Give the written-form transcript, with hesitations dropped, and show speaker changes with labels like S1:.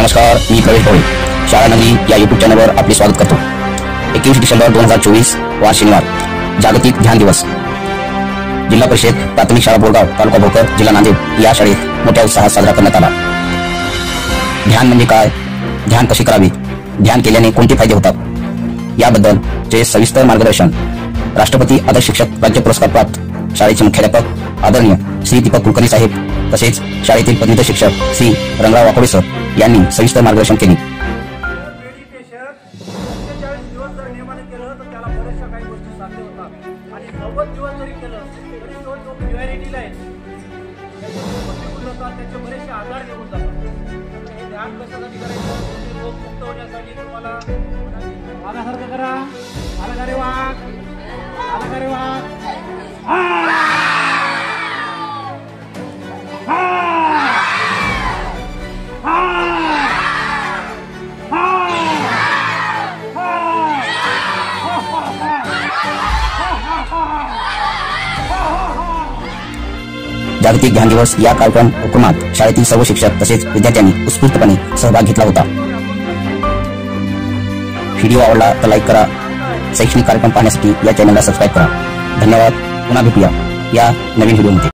S1: नमस्कार, मी प्रवेश भोळे शाळा नगरी या YouTube चॅनलवर आपले स्वागत करतो। 21 डिसेंबर 2024 वार शनिवार जागतिक ध्यान दिवस। जिल्हा परिषद प्राथमिक शाळा बोरगाव, तालुका भोकर, जिल्हा नांदेड या शाळेत मोठ्या उत्साहात साजरा करण्यात आला। ध्यान म्हणजे काय, ध्यान कसे करावे, ध्यान केल्याने कोणते फायदे होतात याबद्दल चे सविस्तर मार्गदर्शन राष्ट्रपती आदर्श शिक्षक राज्य पुरस्कार प्राप्त शाळेचे मुख्याध्यापक आदरणीय श्री दीपक कुलकर्णी साहेब तसेच शाळेतील पदवीधर शिक्षक श्री रंगराव वाकोडे सर यांनी सविस्तर मार्गदर्शन केले।
S2: मेडिटेशन 47 दिवस जर नियमाने केलं तर त्याला बऱ्याचशा काही गोष्टी साध्य होतात आणि 90 दिवस जरी केलं तरी तो जो प्युरिटीला आहे त्याचे बरेचसे आजार निघून जातात। हे ध्यान कशासाठी करायचं, रोग मुक्त होण्यासाठी तुम्हाला वाघासारखं करा, आला रे वाघ, आला रे वाघ,
S1: जागतिक ध्यान दिवस या कार्यक्रम उपक्रमात शाळेतील सर्व शिक्षक तसेच विद्यार्थ्यांनी उत्स्फूर्तपणे सहभाग घेतला होता। व्हिडिओ आवडला तर लाईक करा। शैक्षणिक कार्यक्रम पाहण्यासाठी या चॅनलला सबस्क्राईब करा। धन्यवाद। पुन्हा भेटूया या नवीन व्हिडिओमध्ये।